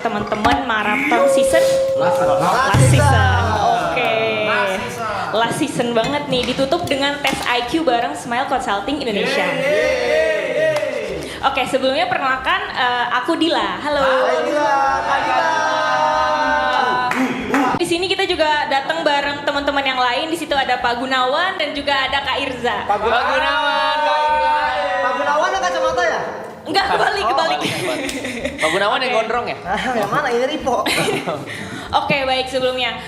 Teman-teman marathon season last season. Oke. Last season banget nih, ditutup dengan tes IQ bareng Smile Consulting Indonesia. Oke, sebelumnya perkenalkan aku Dila. Halo. Di sini kita juga datang bareng teman-teman yang lain. Di situ ada Pak Gunawan dan juga ada Kak Irza. Pak Gunawan yang kacamata ya? Enggak, kebalik. Pak Gunawan yang gondrong ya? Yang mana ini Ripo? Oke, baik, sebelumnya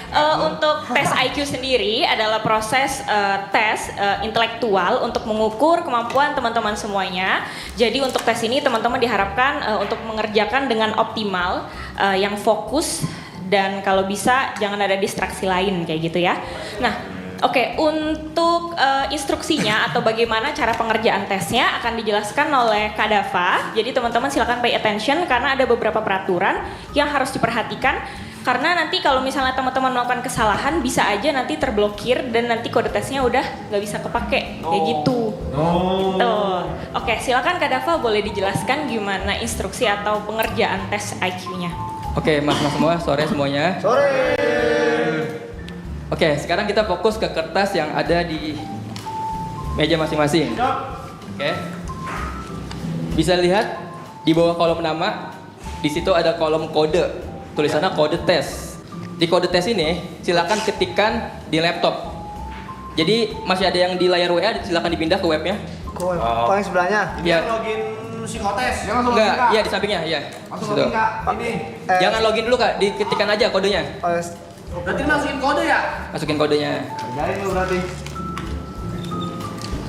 untuk tes IQ sendiri adalah proses tes intelektual untuk mengukur kemampuan teman-teman semuanya. Jadi untuk tes ini teman-teman diharapkan untuk mengerjakan dengan optimal, yang fokus, dan kalau bisa jangan ada distraksi lain kayak gitu ya. Nah, oke, untuk instruksinya atau bagaimana cara pengerjaan tesnya akan dijelaskan oleh Kak Dava. Jadi teman-teman silakan pay attention karena ada beberapa peraturan yang harus diperhatikan. Karena nanti kalau misalnya teman-teman melakukan kesalahan bisa aja nanti terblokir dan nanti kode tesnya udah nggak bisa kepake kayak gitu. Tuh. Oke, silakan Kak Dava boleh dijelaskan gimana instruksi atau pengerjaan tes IQ-nya. Oke, mas-mas semua, sore semuanya. Sore. Oke, sekarang kita fokus ke kertas yang ada di meja masing-masing. Oke. Bisa lihat di bawah kolom nama, di situ ada kolom kode. Tulisannya kode tes. Di kode tes ini silakan ketikkan di laptop. Jadi masih ada yang di layar WA, silakan dipindah ke webnya. Kok yang sebelahnya? Iya. Login psikotes. Enggak, iya di sampingnya, iya. Langsung Situ. login Kak. Ini. Jangan login dulu Kak, diketikkan aja kodenya. Berarti masukin kode ya? Masukin kodenya. Kerjain lu berarti.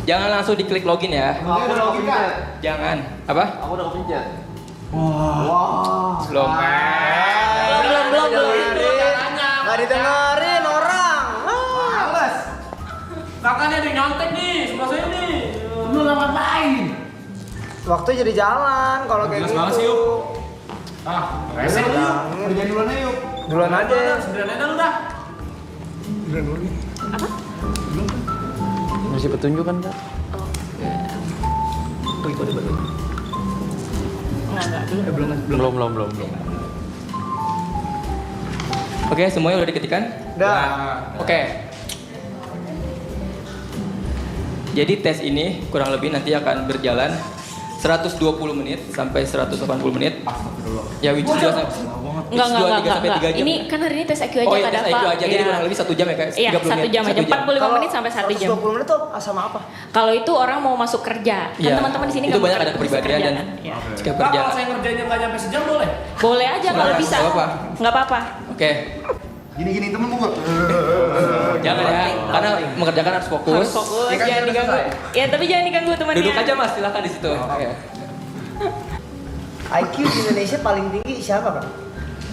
Jangan langsung diklik login ya. Aku udah login Kak. Jangan. Apa? Aku udah kepencet. Belum. Belum. Nggak didengerin orang. Males. Kakaknya ada yang nyontek nih, sebelah saya nih. Lu nggak ngapain? Waktu jadi jalan kalau kayak gitu. banget sih, Yuk. Rese lu yuk. Kerjain duluan aja yuk. Duluan aja. Sembilan aja lu dah. Masih petunjuk kan Kak? Belum. Oke, semuanya udah diketikkan? Udah. Oke. Jadi tes ini kurang lebih nanti akan berjalan 120 menit sampai 180 menit. Ya, which is Enggak. sampai 3 jam. Ini kan hari ini tes IQ aja Oh iya, Kak tes Dava. IQ aja, jadi Iya. kurang lebih 1 jam ya Kak? Iya, 1 jam aja, 45 menit sampai 1 jam. 120 menit tuh sama apa? Kalau itu orang mau masuk kerja, kan Iya. teman-teman di sini Itu nggak banyak mau ada masuk kepribadian dan kerjaan. Iya. jika Kak, kerja. kalau saya ngerjainnya nggak nyampe sejam boleh? Boleh aja kalau Boleh, bisa. nggak apa-apa. Nggak apa-apa. Oke, Gini temen gua. jangan ya, karena mengerjakan harus fokus. Harus fokus, jangan diganggu. Ya, tapi jangan diganggu temannya. Duduk aja Mas, silakan di situ. Oke. IQ di Indonesia paling tinggi siapa Kak?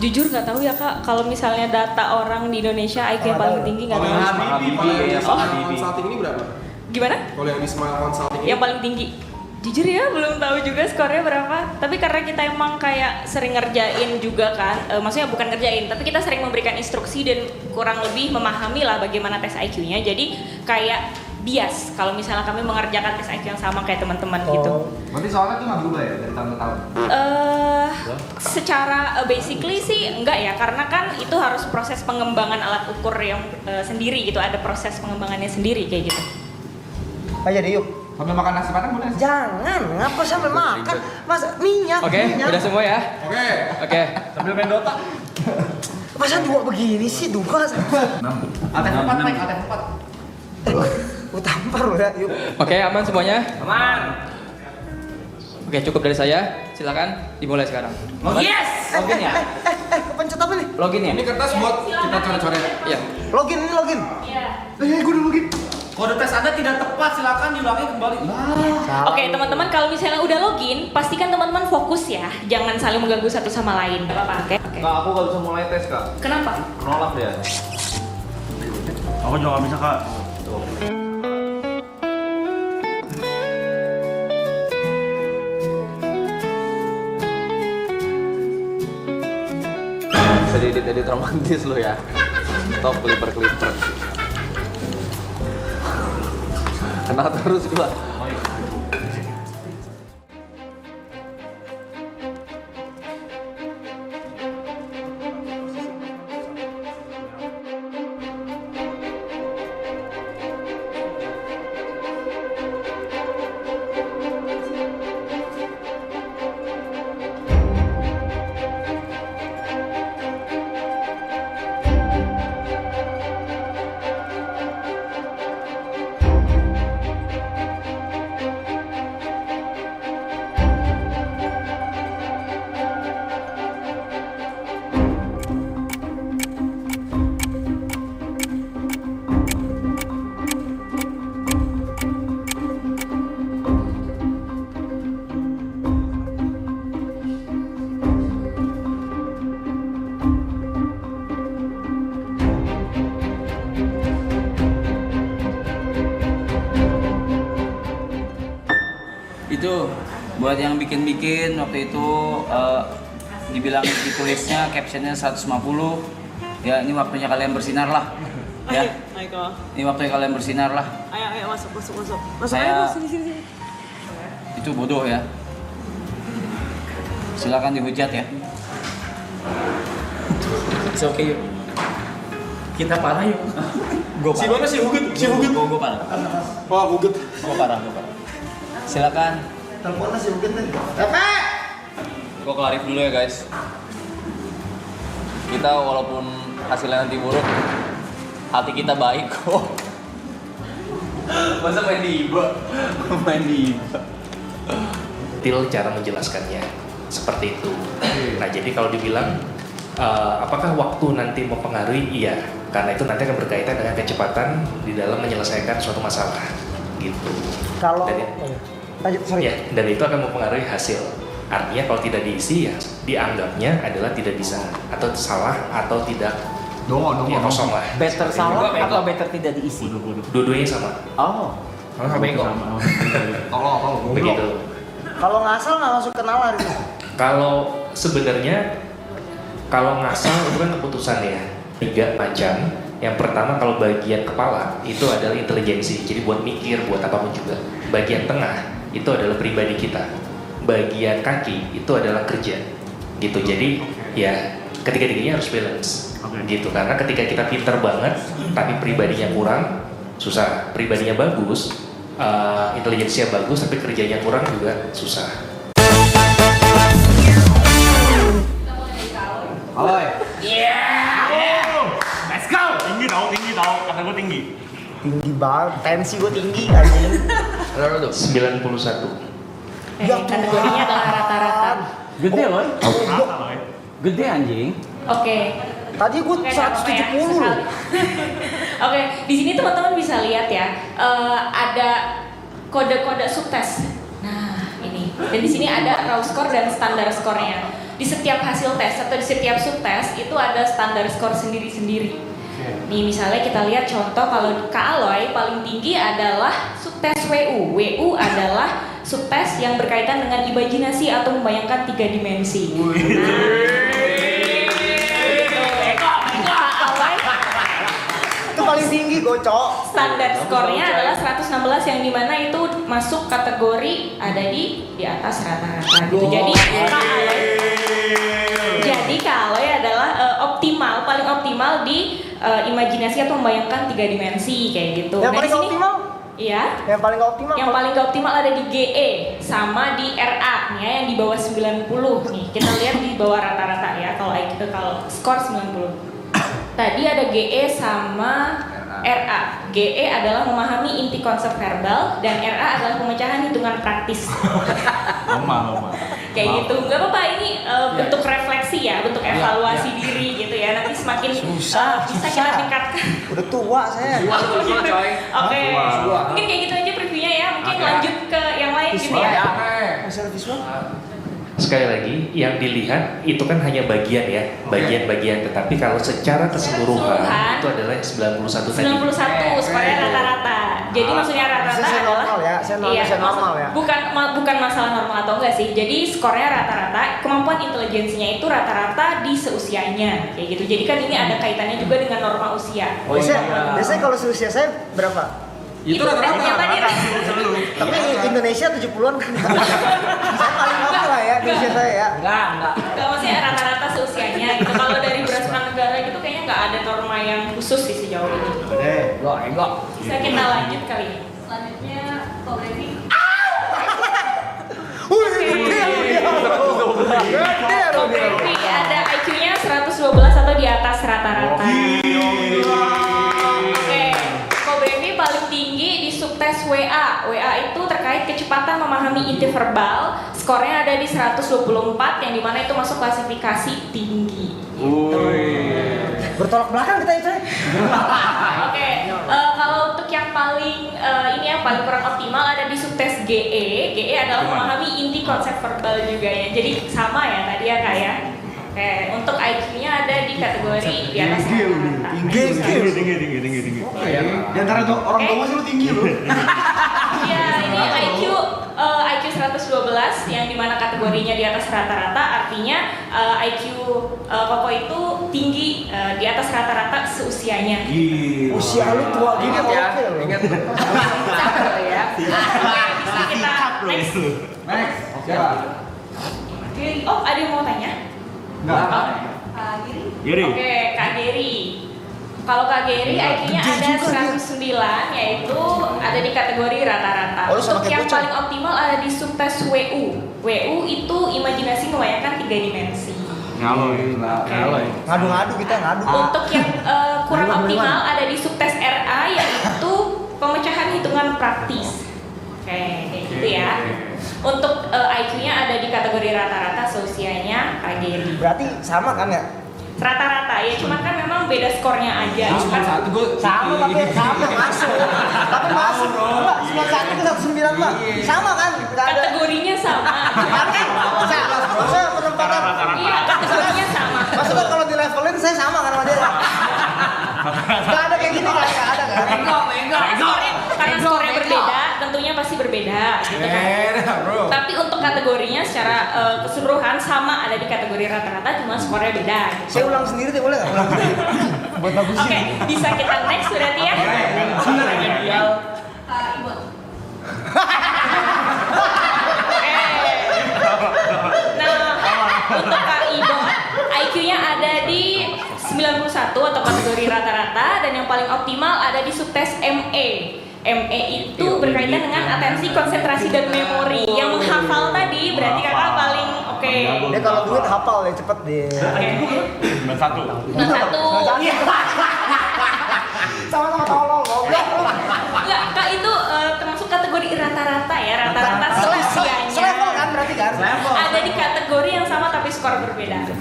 Jujur nggak tahu ya Kak, kalau misalnya data orang di Indonesia IQ yang paling tinggi nggak tahu. Consulting ini berapa? Gimana? Kalau yang di Smile Consulting ini Yang paling tinggi? Jujur ya belum tahu juga skornya berapa. Tapi karena kita emang kayak sering ngerjain juga kan, maksudnya bukan ngerjain, tapi kita sering memberikan instruksi dan kurang lebih memahami lah bagaimana tes IQ-nya. Jadi kayak bias kalau misalnya kami mengerjakan tes IQ yang sama kayak teman-teman gitu. Berarti soalnya tuh nggak berubah ya dari tahun ke tahun? Secara basically sih enggak ya, karena kan itu harus proses pengembangan alat ukur yang sendiri gitu, ada proses pengembangannya sendiri kayak gitu. Ayo deh yuk. Sambil makan nasi padang boleh? Jangan, ngapa sampai makan? Masa minyak? Oke, minyak. udah semua ya? Oke. Oke. Sambil main Dota. Masa dua begini sih, dua. ATF 4 naik, ATF 4. Gue tampar udah, yuk. Oke, aman semuanya? Aman. Oke, cukup dari saya. Silakan dimulai sekarang. Yes! Login ya? Kepencet apa nih? Login ya? Ini kertas buat kita coret-coret. Iya. Login, ini login. Iya. Gue udah login. Kode tes Anda tidak tepat, silakan diulangi kembali. Oke teman-teman, kalau misalnya udah login, pastikan teman-teman fokus ya, jangan saling mengganggu satu sama lain. Gak apa-apa, oke? Kak, aku gak bisa mulai tes kak. Kenapa? Nolak dia. Aku juga gak bisa kak. Bisa diedit romantis lo ya. Top clipper. Kena terus gua. Buat yang bikin-bikin waktu itu dibilang ditulisnya captionnya 150. Ya ini waktunya kalian bersinar lah. Ya. Ini waktunya kalian bersinar lah. Ayo masuk. Saya Ayo sini. itu bodoh ya. Silakan dihujat ya. Oke yuk. Kita parah yuk. Si mana si Hugut? Si Hugut. Gue parah. Oh, Hugut. Gue parah. Silakan. Teleponnya si Hugut nih. Gue klarif dulu ya guys. Kita walaupun hasilnya nanti buruk, hati kita baik kok. Masa main di IBA? Main di IBA. Detail cara menjelaskannya seperti itu. Nah jadi kalau dibilang apakah waktu nanti mempengaruhi? Iya, karena itu nanti akan berkaitan dengan kecepatan di dalam menyelesaikan suatu masalah gitu. Kalau Dan, lanjut, sorry. ya, dan itu akan mempengaruhi hasil. Artinya kalau tidak diisi ya dianggapnya adalah tidak bisa atau salah atau tidak ya kosong lah. Better salah atau better tidak diisi? Dua-duanya sama. Oh. Sama bego. Tolong. Begitu. Kalau ngasal nggak masuk ke nalar itu. Kalau sebenarnya kalau ngasal itu kan keputusan ya 3 macam. Yang pertama kalau bagian kepala itu adalah intelijensi, jadi buat mikir, buat apapun juga. Bagian tengah itu adalah pribadi kita. Bagian kaki itu adalah kerja, gitu. Jadi ya ketiga-tiganya harus balance, gitu. Karena ketika kita pinter banget tapi pribadinya kurang, susah. Pribadinya bagus, intelijensinya bagus tapi kerjanya kurang juga susah. Aloy. Let's go. Tinggi tau. Kata gue tinggi. Tinggi banget, tensi gue tinggi anjing. 91. Kategorinya adalah rata-rata. Gede loh. Rata loh ya. Gede anjing. Oke. Tadi gue Oke, nggak apa-apa ya, 170 loh. sekali. Oke, di sini teman-teman bisa lihat ya, ada kode-kode subtes. Nah, ini. Dan di sini ada raw score dan standar skornya. Di setiap hasil tes atau di setiap subtes itu ada standar skor sendiri-sendiri. Nih misalnya kita lihat contoh kalau Kak Aloy paling tinggi adalah subtes WU. WU adalah subtes yang berkaitan dengan imajinasi atau membayangkan 3 dimensi. Itu paling tinggi gocok. Standar skornya adalah 116 yang dimana itu masuk kategori ada di atas rata-rata gitu. Jadi Kak Aloy adalah paling optimal di imajinasi atau membayangkan 3 dimensi kayak gitu. Yang paling di sini, optimal? Iya. Yang paling optimal? Yang paling gak optimal ada di GE sama di RA nih ya, yang di bawah 90 nih. Kita lihat di bawah rata-rata ya kalau skor 90. Tadi ada GE sama RA. GE adalah memahami inti konsep verbal dan RA adalah pemecahan hitungan praktis. Lama. Kayak gitu. Enggak apa-apa, ini bentuk refleksi ya, bentuk evaluasi diri gitu ya. Nanti semakin bisa kita tingkatkan. Udah tua saya. Oke. Mungkin kayak gitu aja previewnya ya. Mungkin lanjut ke yang lain gitu ya. Masalah visual. Sekali lagi, yang dilihat itu kan hanya bagian ya, bagian-bagian. Tetapi kalau secara keseluruhan itu adalah 91 tadi. 91 skornya rata-rata. Jadi maksudnya rata-rata Saya adalah normal ya, saya normal ya. Bukan masalah normal atau enggak sih. Jadi skornya rata-rata, kemampuan intelijensinya itu rata-rata di seusianya kayak gitu. Jadi kan ini ada kaitannya juga dengan norma usia. Biasanya kalau seusia saya berapa? Itu rata-rata. Tapi Indonesia 70-an kan. Saya paling bawah lah ya di usia saya ya. Enggak. Kalau maksudnya rata-rata seusianya gitu. Kalau dari berdasarkan negara gitu kayaknya nggak ada norma yang khusus sih sejauh ini. Enggak. Bisa kita lanjut kali. Selanjutnya Ko Brevi. Ko Brevi ada IQ-nya 112 atau di atas rata-rata. Oke. Ko Brevi paling tinggi di subtes WA. WA itu terkait kecepatan memahami inti verbal. Skornya ada di 124 yang dimana itu masuk klasifikasi tinggi. Bertolak belakang kita itu. Oke, kalau untuk yang paling ini yang paling kurang optimal ada di subtes GE. GE adalah memahami inti konsep verbal juga ya. Jadi sama ya tadi ya Kak ya. Oke, untuk IQ-nya ada di kategori di atas rata-rata. Tinggi. Di antara orang tua masih lu tinggi lu. Iya, ini IQ IQ 112 yang dimana kategorinya di atas rata-rata, artinya IQ Koko itu tinggi di atas rata-rata seusianya. Usia lu tua gini Ingat ya, oke loh. ingat. Ya. Oke, bisa kita next. Next. Siapa? Oh, ada yang mau tanya? Enggak. Kak Giri? Giri. Oke, Kak Giri. Kalau Kak Giri IQ-nya ada 109, yaitu ada di kategori rata-rata. Oh, lu sama Untuk kayak yang bocah. paling optimal ada di subtes WU. WU itu imajinasi membayangkan 3 dimensi. Ngadu-ngadu kita ngadu. Untuk yang kurang Gimana? optimal ada di subtes RA, yaitu pemecahan hitungan praktis. Oke, kayak gitu ya. Untuk IQ-nya ada di kategori rata-rata seusianya Kak Giri. Berarti sama kan ya? Rata-rata ya, cuman kan memang beda skornya aja. Cuma satu gue. Sama tapi sama masuk. Tapi masuk. Enggak, 91 ke 109 mah. Sama kan? Enggak ada. Kategorinya sama. Kan? Salah. Maksudnya penempatan. Iya, kategorinya sama. Maksudnya kalau di levelin saya sama kan sama dia. Enggak ada kayak gini kan? Enggak ada kan? Karena skornya berbeda, tentunya pasti berbeda gitu kan. Tapi untuk kategorinya secara keseluruhan sama, ada di kategori rata-rata, cuma skornya beda gitu. Saya ulang sendiri deh boleh nggak? Ulang sendiri. Buat bagusin. Oke, bisa kita next berarti ya. Nah, untuk Kak Ibon, IQ-nya ada di 91 atau kategori rata-rata, dan yang paling optimal ada di subtes ME. ME itu berkaitan dengan atensi, konsentrasi, dan memori. Yang menghafal tadi berarti kakak paling oke. Dia kalau duit hafal ya cepet deh. Oke. 91. Nah, satu. Sama-sama tolong goblok. Enggak, Kak itu termasuk kategori rata-rata ya, rata-rata seusianya. Selevel kan berarti kan? Ada di kategori yang sama tapi skor berbeda.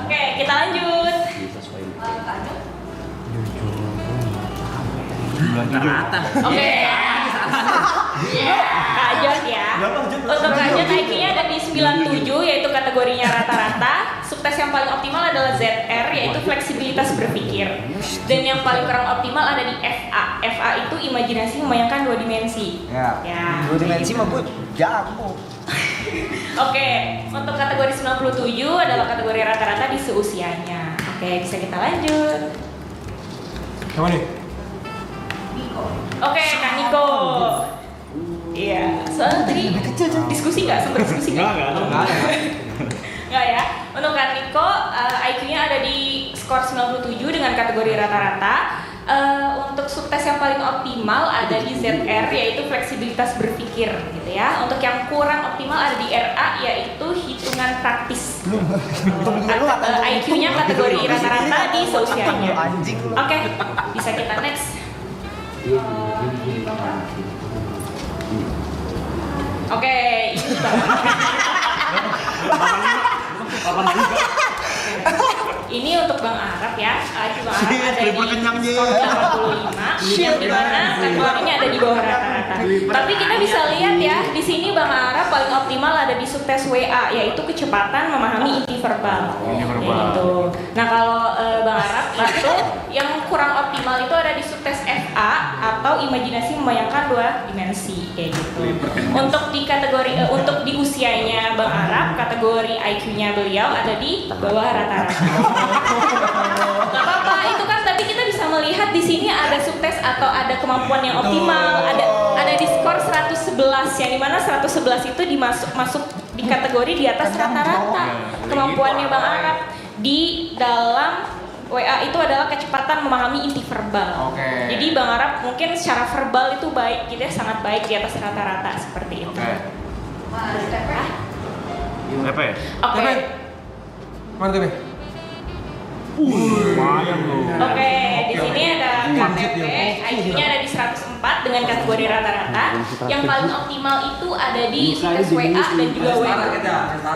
Oke, kita lanjut. Oke. Kak Jod ya. Untuk Kak Jod IQ-nya ada di 97, yaitu kategorinya rata-rata. Subtes yang paling optimal adalah ZR, yaitu fleksibilitas berpikir. Dan yang paling kurang optimal ada di FA. FA itu imajinasi membayangkan 2 dimensi. Ya. Ya. 2 dimensi mah gue jago. Oke, untuk kategori 97 adalah kategori rata-rata di seusianya. Oke, bisa kita lanjut. Siapa nih? Oke, Kak Niko. Iya, soalnya tadi diskusi nggak? Sempat diskusi nggak? Nggak ya. Untuk Kak Niko, IQ-nya ada di skor 97 dengan kategori rata-rata. Untuk subtes yang paling optimal ada di ZR, yaitu fleksibilitas berpikir gitu ya. Untuk yang kurang optimal ada di RA, yaitu hitungan praktis. IQ-nya kategori rata-rata di seusianya. Oke, bisa kita next. Oke, ini ini untuk Bang Arab ya. IQ Bang Arab ada di skor 85, yang dimana kategorinya ada di bawah rata-rata. Tapi kita bisa lihat ya, di sini Bang Arab paling optimal ada di subtes WA, yaitu kecepatan memahami inti verbal. Gitu. Nah kalau Bang Arab itu yang kurang optimal itu ada di subtes FA atau imajinasi membayangkan 2 dimensi kayak gitu. Untuk di kategori untuk di usianya Bang Arab, kategori IQ-nya beliau ada di bawah rata-rata. Gak apa-apa, itu kan tapi kita bisa melihat di sini ada subtes atau ada kemampuan yang optimal, ada di skor 111, yang dimana 111 itu masuk di kategori di atas rata-rata. Kemampuannya Bang Arab di dalam WA itu adalah kecepatan memahami inti verbal. Jadi Bang Arab mungkin secara verbal itu baik, gitu ya, sangat baik di atas rata-rata seperti itu. Oke. Mana TP? Lumayan loh. Oke, di sini ada KTP, IQ-nya ada di 104 dengan kategori rata-rata. Yang paling optimal itu ada di subtes WA dan juga WU.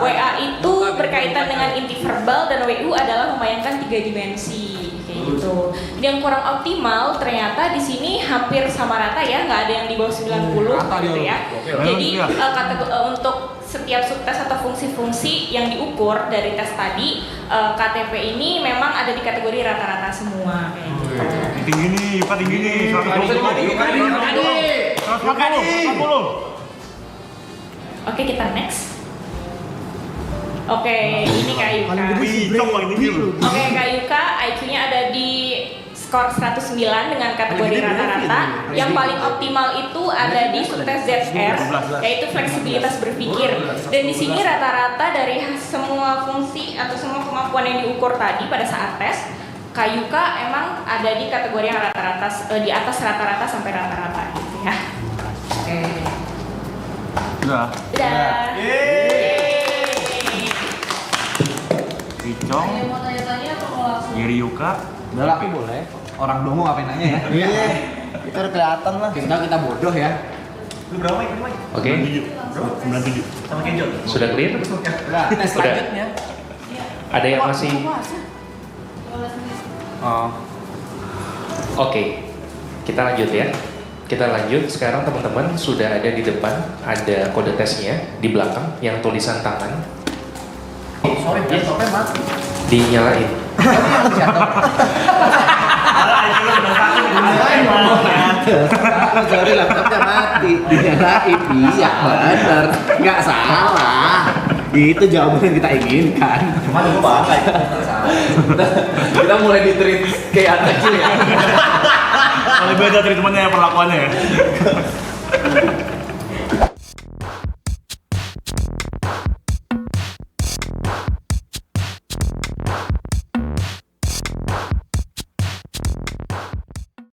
WA itu berkaitan dengan inti verbal dan WU adalah membayangkan 3 dimensi. Kayak gitu. Yang kurang optimal ternyata di sini hampir sama rata ya, nggak ada yang di bawah 90 gitu ya. Jadi untuk setiap subtes atau fungsi-fungsi yang diukur dari tes tadi, KTP ini memang ada di kategori rata-rata semua. Kayak gitu. Tinggi nih, Yuka tinggi nih. 140. Oke, kita next. Oke, ini Kak Yuka. Cok paling tinggi lu. Oke, Kak Yuka, IQ-nya ada di skor 109 dengan kategori rata-rata. Yang paling optimal itu ada di subtes ZR, yaitu fleksibilitas berpikir. Dan di sini rata-rata dari semua fungsi atau semua kemampuan yang diukur tadi pada saat tes, Kak Yuka emang ada di kategori yang rata-rata, di atas rata-rata sampai rata-rata gitu ya. Oke. Udah. Udah. Icong. Mau tanya-tanya atau mau langsung? Giri Yuka. Udah lah, tapi boleh. Orang dongo ngapain nanya ya? Iya. Itu udah kelihatan lah. Kita bodoh ya. Lu berapa Mike? Oke. 97. Sama Kenjo. Sudah clear? Udah. Tes selanjutnya. Ada yang masih? Oh. Oke, kita lanjut ya. Kita lanjut. Sekarang teman-teman sudah ada di depan, ada kode tesnya di belakang yang tulisan tangan. Sorry, laptopnya mati. Dinyalain. Sorry, laptopnya mati. Dinyalain. Iya, benar. Nggak salah. Itu jawaban yang kita inginkan. Cuma lu bangga itu. Kita mulai di-treat kayak anak kecil ya. Paling beda treatmentnya perlakuannya ya.